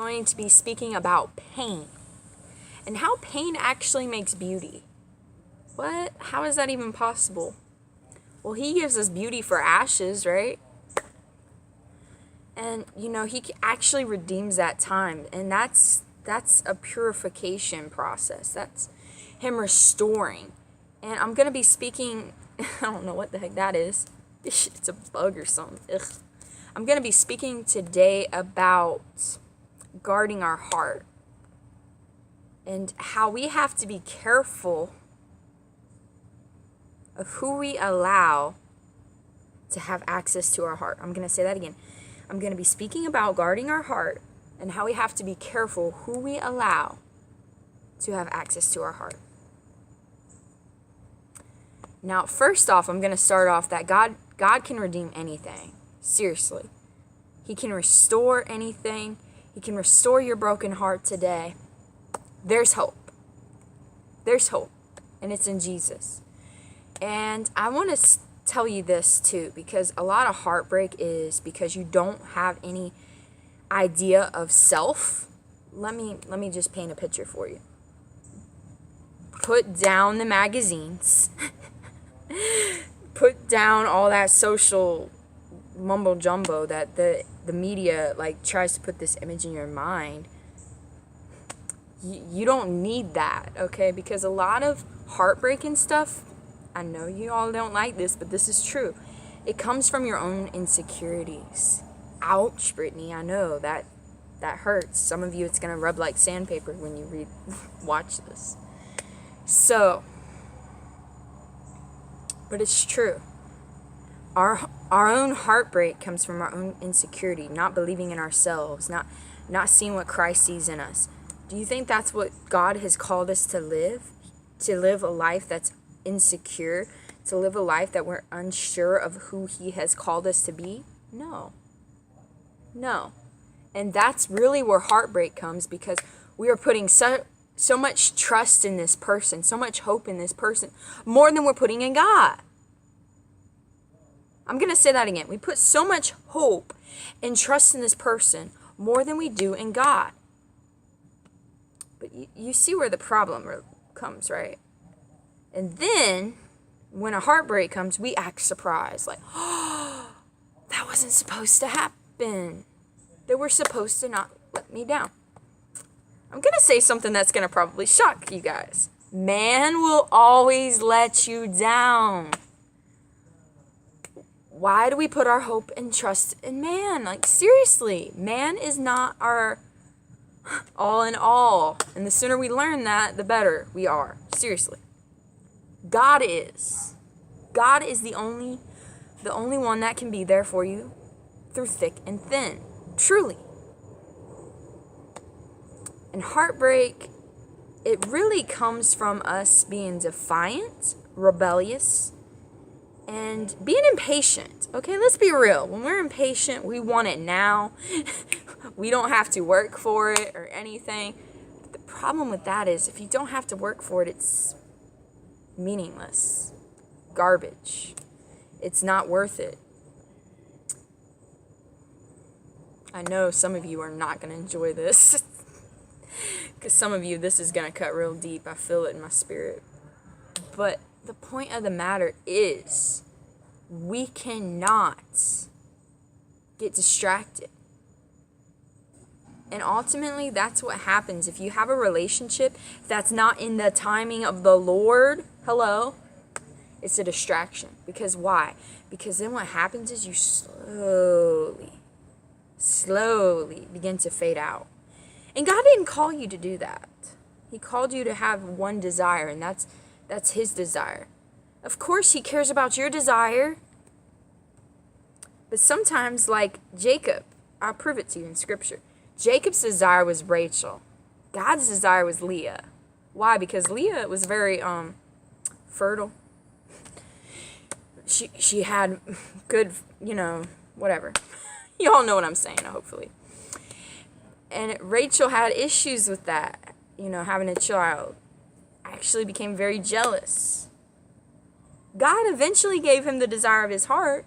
going to be speaking about pain and how pain actually makes beauty. What? How is that even possible? Well, he gives us beauty for ashes, right? And, he actually redeems that time. And that's a purification process. That's him restoring. And I'm going to be speaking, I don't know what the heck that is. It's a bug or something. Ugh. I'm going to be speaking today about guarding our heart and how we have to be careful of who we allow to have access to our heart. I'm going to say that again. I'm going to be speaking about guarding our heart and how we have to be careful who we allow to have access to our heart. Now, first off, I'm going to start off that God can redeem anything. Seriously. He can restore anything. He can restore your broken heart today. There's hope. There's hope. And it's in Jesus. And I want to tell you this too, because a lot of heartbreak is because you don't have any idea of self. Let me just paint a picture for you. Put down the magazines. Put down all that social mumbo jumbo that the media tries to put this image in your mind. You don't need that, okay? Because a lot of heartbreak and stuff, I know you all don't like this, but this is true. It comes from your own insecurities. Ouch, Brittany, I know that hurts. Some of you, it's going to rub like sandpaper when you watch this. So, but it's true. Our own heartbreak comes from our own insecurity, not believing in ourselves, not seeing what Christ sees in us. Do you think that's what God has called us to live? To live a life that's insecure? To live a life that we're unsure of who He has called us to be? No. And that's really where heartbreak comes, because we are putting so much trust in this person, so much hope in this person, more than we're putting in God. I'm going to say that again. We put so much hope and trust in this person more than we do in God. But you see where the problem comes, right? And then, when a heartbreak comes, we act surprised. Like, oh, that wasn't supposed to happen. They were supposed to not let me down. I'm going to say something that's going to probably shock you guys. Man will always let you down. Why do we put our hope and trust in man? Seriously, man is not our all in all. And the sooner we learn that, the better we are. Seriously. God is. God is the only one that can be there for you through thick and thin. Truly. And heartbreak, it really comes from us being defiant, rebellious, and being impatient. Okay, let's be real. When we're impatient, we want it now. We don't have to work for it or anything. But the problem with that is if you don't have to work for it, it's meaningless. Garbage. It's not worth it. I know some of you are not going to enjoy this. Because some of you, this is going to cut real deep. I feel it in my spirit. But the point of the matter is, we cannot get distracted. And ultimately, that's what happens. If you have a relationship that's not in the timing of the Lord, hello, it's a distraction. Because why? Because then what happens is you slowly begin to fade out. And God didn't call you to do that. He called you to have one desire, and that's His desire. Of course, He cares about your desire. But sometimes, like Jacob, I'll prove it to you in Scripture. Jacob's desire was Rachel. God's desire was Leah. Why? Because Leah was very fertile. She had good, whatever. You all know what I'm saying, hopefully. And Rachel had issues with that, having a child. Actually became very jealous. God eventually gave him the desire of his heart.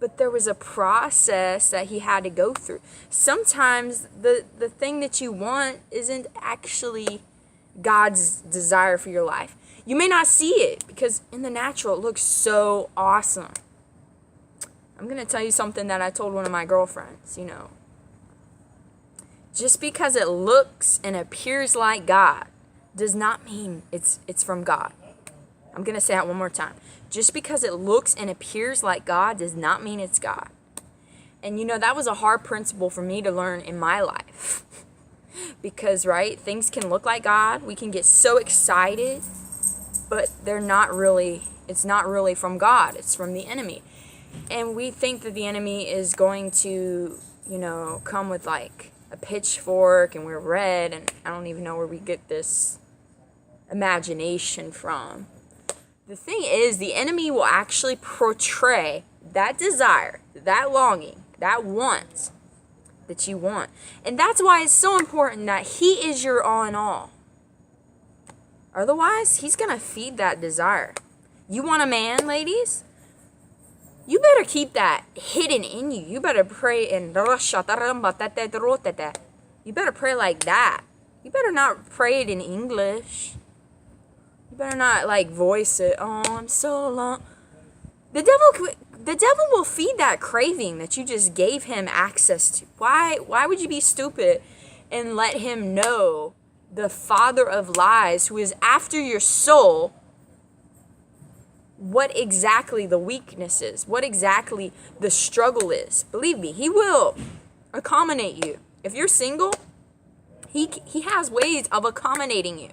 but there was a process that he had to go through. Sometimes the thing that you want isn't actually God's desire for your life. You may not see it because in the natural it looks so awesome. I'm going to tell you something that I told one of my girlfriends, Just because it looks and appears like God does not mean it's from God. I'm going to say that one more time. Just because it looks and appears like God does not mean it's God. And that was a hard principle for me to learn in my life. Because, right, things can look like God. We can get so excited, but it's not really from God. It's from the enemy. And we think that the enemy is going to, come with like a pitchfork and we're red, and I don't even know where we get this imagination from. The thing is, the enemy will actually portray that desire, that longing, that want that you want. And that's why it's so important that he is your all in all. Otherwise, he's going to feed that desire. You want a man, ladies? You better keep that hidden in you. You better pray in... You better pray like that. You better not pray it in English. You better not voice it. Oh, I'm so alone. The devil will feed that craving that you just gave him access to. Why would you be stupid and let him know, the father of lies who is after your soul, what exactly the weakness is, what exactly the struggle is? Believe me, he will accommodate you. If you're single, he has ways of accommodating you.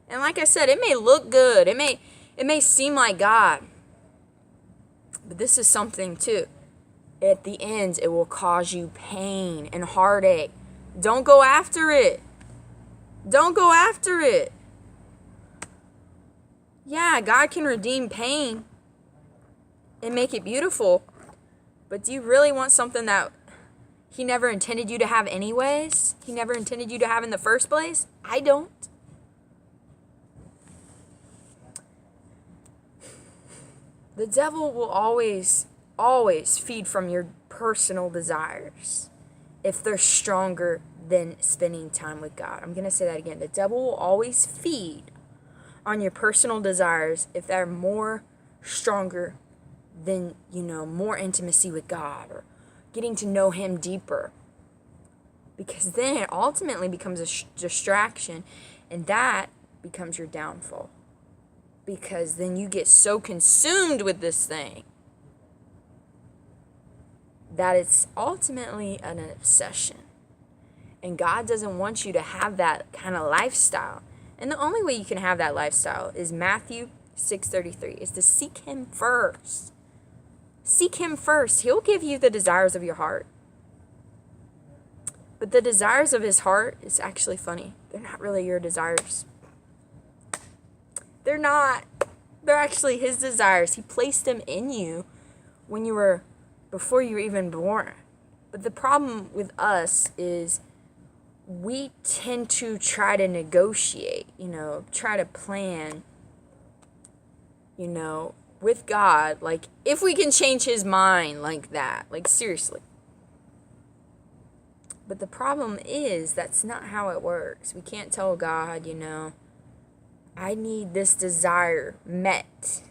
And like I said, it may look good. It may seem like God. But this is something too. At the end, it will cause you pain and heartache. Don't go after it. Don't go after it. Yeah, God can redeem pain and make it beautiful. But do you really want something that he never intended you to have anyways? He never intended you to have in the first place? I don't. The devil will always feed from your personal desires if they're stronger than spending time with God. I'm going to say that again. The devil will always feed on your personal desires if they're more stronger than, more intimacy with God or getting to know him deeper. Because then it ultimately becomes a distraction, and that becomes your downfall. Because then you get so consumed with this thing that it's ultimately an obsession. And God doesn't want you to have that kind of lifestyle. And the only way you can have that lifestyle is Matthew 6:33, is to seek him first. Seek him first. He'll give you the desires of your heart. But the desires of his heart is actually funny. They're not really your desires. They're not. They're actually his desires. He placed them in you before you were even born. But the problem with us is we tend to try to negotiate, try to plan, with God, if we can change his mind like that, seriously. But the problem is that's not how it works. We can't tell God, I need this desire met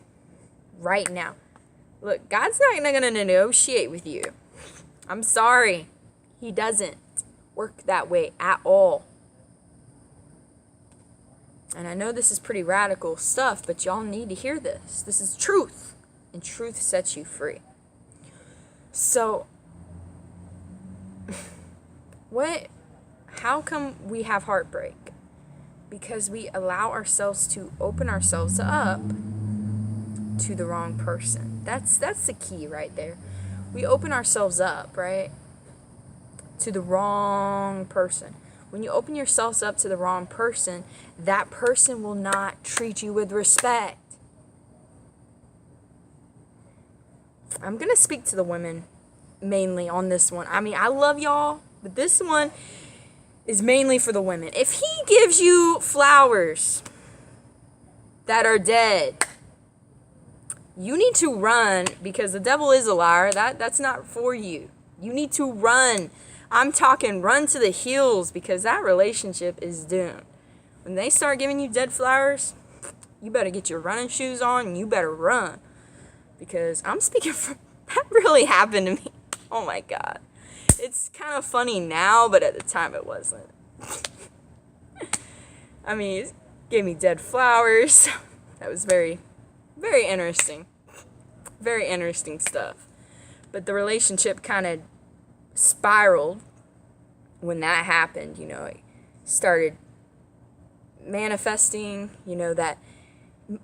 right now. Look, God's not going to negotiate with you. I'm sorry. He doesn't work that way at all. And I know this is pretty radical stuff, but y'all need to hear this. This is truth, and truth sets you free. So, how come we have heartbreak? Because we allow ourselves to open ourselves up to the wrong person. That's the key right there. We open ourselves up, right, to the wrong person. When you open yourselves up to the wrong person, that person will not treat you with respect. I'm going to speak to the women mainly on this one. I mean, I love y'all, but this one is mainly for the women. If he gives you flowers that are dead, You need to run because the devil is a liar. That's not for you. You need to run. I'm talking run to the hills because that relationship is doomed. When they start giving you dead flowers, you better get your running shoes on and you better run. Because I'm speaking from, that really happened to me. Oh my God. It's kind of funny now, but at the time it wasn't. I mean, it gave me dead flowers. That was very, very interesting. Very interesting stuff. But the relationship kind of spiraled when that happened. You know, it started manifesting, you know, that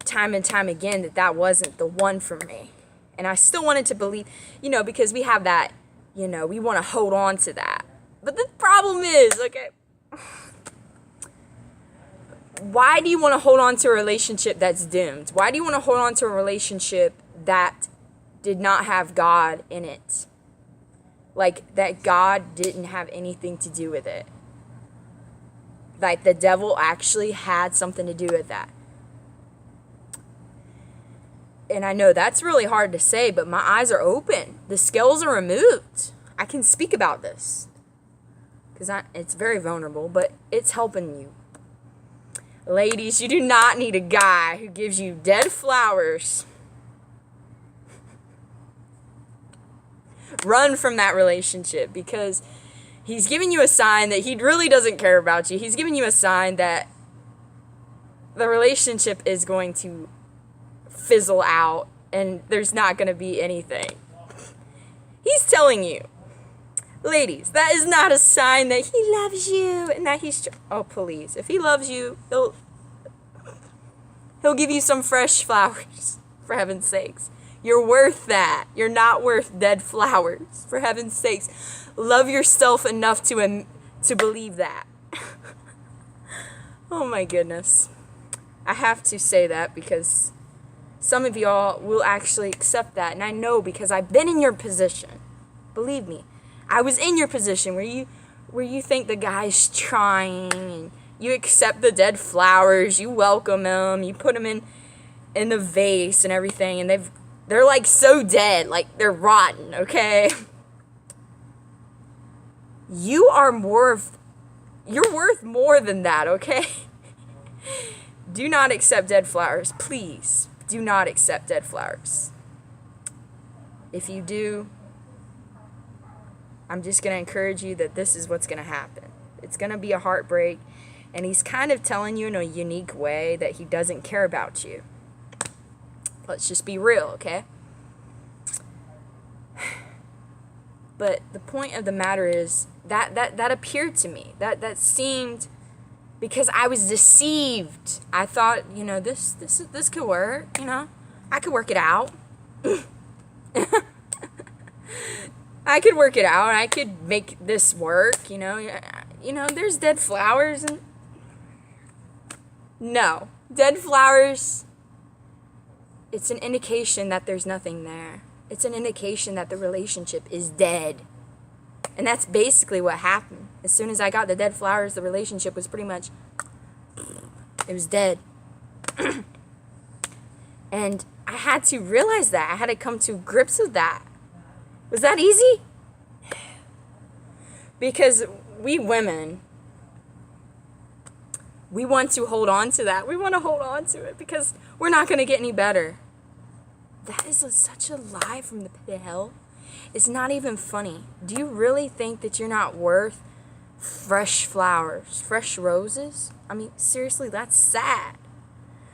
time and time again that wasn't the one for me. And I still wanted to believe, you know, because we have that, you know, we want to hold on to that. But the problem is, okay, why do you want to hold on to a relationship that's doomed? Why do you want to hold on to a relationship that did not have God in it? Like, that God didn't have anything to do with it. Like, the devil actually had something to do with that. And I know that's really hard to say, but my eyes are open. The scales are removed. I can speak about this. Because it's very vulnerable, but it's helping you. Ladies, you do not need a guy who gives you dead flowers. Run from that relationship because he's giving you a sign that he really doesn't care about you. He's giving you a sign that the relationship is going to fizzle out and there's not going to be anything. He's telling you, ladies, that is not a sign that he loves you and that he's oh please, if he loves you, he'll give you some fresh flowers, for heaven's sakes. You're worth that. You're not worth dead flowers, for heaven's sakes. Love yourself enough to believe that. Oh my goodness. I have to say that because some of y'all will actually accept that, and I know because I've been in your position. Believe me. I was in your position where you think the guy's trying and you accept the dead flowers, you welcome them, you put them in the vase and everything, and they're like so dead, like they're rotten, okay? You're worth more than that, okay? Do not accept dead flowers, please. Do not accept dead flowers. If you do, I'm just going to encourage you that this is what's going to happen. It's going to be a heartbreak, and he's kind of telling you in a unique way that he doesn't care about you. Let's just be real, okay? But the point of the matter is that appeared to me. That seemed, because I was deceived. I thought, you know, this could work, you know. I could work it out. I could work it out. I could make this work, you know. You know, there's dead flowers and no. Dead flowers, it's an indication that there's nothing there. It's an indication that the relationship is dead. And that's basically what happened. As soon as I got the dead flowers, the relationship was pretty much, it was dead. And I had to realize that. I had to come to grips with that. Was that easy? Because we women, we want to hold on to that. We want to hold on to it because we're not going to get any better. That is such a lie from the pit of hell. It's not even funny. Do you really think that you're not worth fresh flowers, fresh roses? I mean, seriously, that's sad.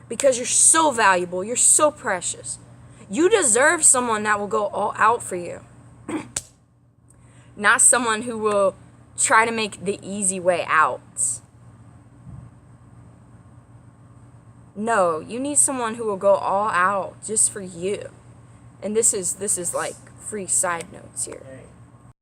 Because you're so valuable. You're so precious. You deserve someone that will go all out for you. Not someone who will try to make the easy way out. No, you need someone who will go all out just for you. And this is like free side notes here.